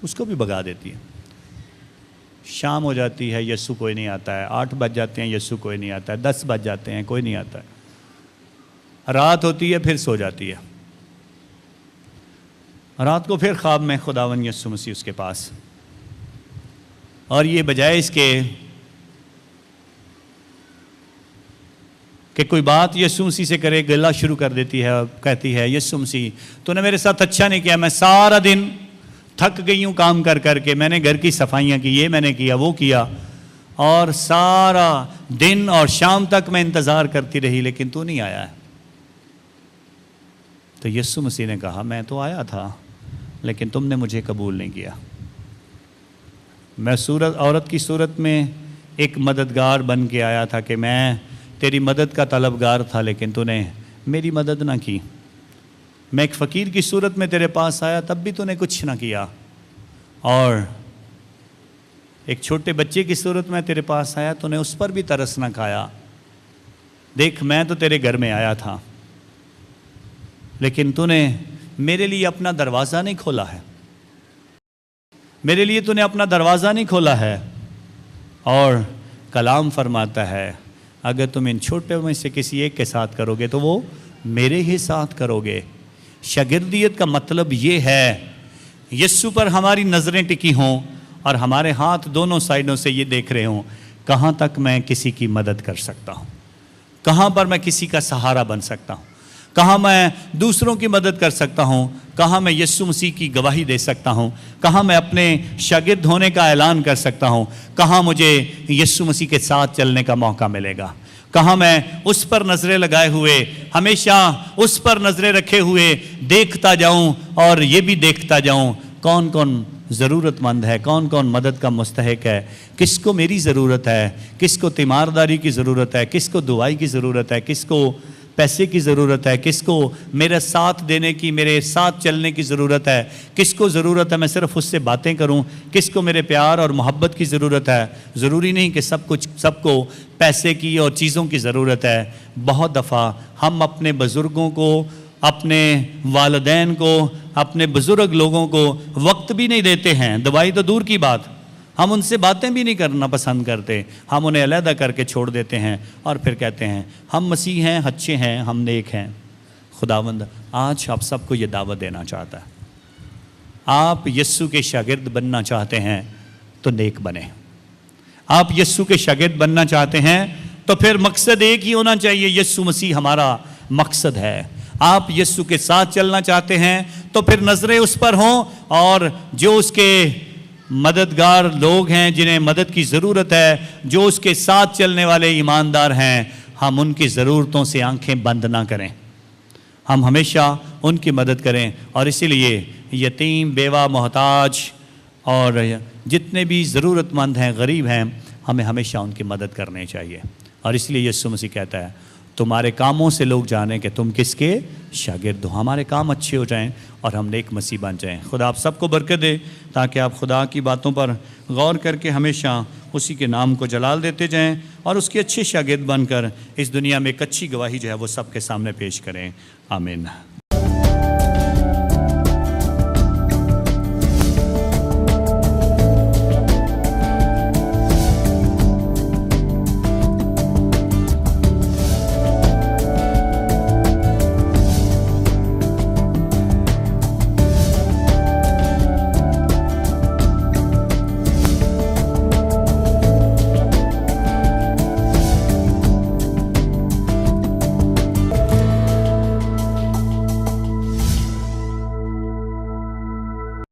اس کو بھی بھگا دیتی ہے۔ شام ہو جاتی ہے، یسوع کوئی نہیں آتا ہے، 8 بج جاتے ہیں، یسوع کوئی نہیں آتا ہے، 10 بج جاتے ہیں، کوئی نہیں آتا ہے، رات ہوتی ہے پھر سو جاتی ہے، رات کو پھر خواب میں خداوند یسوع مسیح اس کے پاس، اور یہ بجائے اس کے کہ کوئی بات یسوع مسیح سے کرے، گلہ شروع کر دیتی ہے، کہتی ہے یسوع مسیح تو نے میرے ساتھ اچھا نہیں کیا، میں سارا دن تھک گئی ہوں کام کر کر کے، میں نے گھر کی صفائیاں کی، یہ میں نے کیا وہ کیا، اور سارا دن اور شام تک میں انتظار کرتی رہی لیکن تو نہیں آیا ہے۔ تو یسوع مسیح نے کہا میں تو آیا تھا لیکن تم نے مجھے قبول نہیں کیا۔ میں عورت کی صورت میں ایک مددگار بن کے آیا تھا کہ میں تیری مدد کا طلبگار تھا لیکن تو نے میری مدد نہ کی۔ میں ایک فقیر کی صورت میں تیرے پاس آیا تب بھی تو نے کچھ نہ کیا، اور ایک چھوٹے بچے کی صورت میں تیرے پاس آیا تو نے اس پر بھی ترس نہ کھایا۔ دیکھ میں تو تیرے گھر میں آیا تھا لیکن تو نے میرے لیے اپنا دروازہ نہیں کھولا ہے، میرے لیے تو نے اپنا دروازہ نہیں کھولا ہے۔ اور کلام فرماتا ہے اگر تم ان چھوٹے میں سے کسی ایک کے ساتھ کرو گے تو وہ میرے ہی ساتھ کرو گے۔ شاگردیت کا مطلب یہ ہے یسوع پر ہماری نظریں ٹکی ہوں اور ہمارے ہاتھ دونوں سائیڈوں سے یہ دیکھ رہے ہوں کہاں تک میں کسی کی مدد کر سکتا ہوں، کہاں پر میں کسی کا سہارا بن سکتا ہوں، کہاں میں دوسروں کی مدد کر سکتا ہوں، کہاں میں یسوع مسیح کی گواہی دے سکتا ہوں، کہاں میں اپنے شاگرد ہونے کا اعلان کر سکتا ہوں، کہاں مجھے یسوع مسیح کے ساتھ چلنے کا موقع ملے گا، کہاں میں اس پر نظریں لگائے ہوئے ہمیشہ اس پر نظریں رکھے ہوئے دیکھتا جاؤں اور یہ بھی دیکھتا جاؤں کون کون ضرورت مند ہے، کون کون مدد کا مستحق ہے، کس کو میری ضرورت ہے، کس کو تیمارداری کی ضرورت ہے، کس کو دعائی کی ضرورت ہے، کس کو پیسے کی ضرورت ہے، کس کو میرا ساتھ دینے کی، میرے ساتھ چلنے کی ضرورت ہے، کس کو ضرورت ہے میں صرف اس سے باتیں کروں، کس کو میرے پیار اور محبت کی ضرورت ہے۔ ضروری نہیں کہ سب کو پیسے کی اور چیزوں کی ضرورت ہے۔ بہت دفعہ ہم اپنے بزرگوں کو، اپنے والدین کو، اپنے بزرگ لوگوں کو وقت بھی نہیں دیتے ہیں، دوائی تو دور کی بات، ہم ان سے باتیں بھی نہیں کرنا پسند کرتے، ہم انہیں علیحدہ کر کے چھوڑ دیتے ہیں اور پھر کہتے ہیں ہم مسیح ہیں، اچھے ہیں، ہم نیک ہیں۔ خداوند آج آپ سب کو یہ دعوت دینا چاہتا ہے، آپ یسوع کے شاگرد بننا چاہتے ہیں تو نیک بنیں۔ آپ یسوع کے شاگرد بننا چاہتے ہیں تو پھر مقصد ایک ہی ہونا چاہیے، یسوع مسیح ہمارا مقصد ہے۔ آپ یسوع کے ساتھ چلنا چاہتے ہیں تو پھر نظریں اس پر ہوں، اور جو اس کے مددگار لوگ ہیں جنہیں مدد کی ضرورت ہے، جو اس کے ساتھ چلنے والے ایماندار ہیں، ہم ان کی ضرورتوں سے آنکھیں بند نہ کریں، ہم ہمیشہ ان کی مدد کریں۔ اور اسی لیے یتیم، بیوہ، محتاج اور جتنے بھی ضرورت مند ہیں، غریب ہیں، ہمیں ہمیشہ ان کی مدد کرنی چاہیے۔ اور اس لیے یسوع مسیح کہتا ہے تمہارے کاموں سے لوگ جانیں کہ تم کس کے شاگرد ہو۔ ہمارے کام اچھے ہو جائیں اور ہم نیک مسیح بن جائیں۔ خدا آپ سب کو برکت دے تاکہ آپ خدا کی باتوں پر غور کر کے ہمیشہ اسی کے نام کو جلال دیتے جائیں اور اس کے اچھے شاگرد بن کر اس دنیا میں ایک اچھی گواہی جو ہے وہ سب کے سامنے پیش کریں۔ آمین۔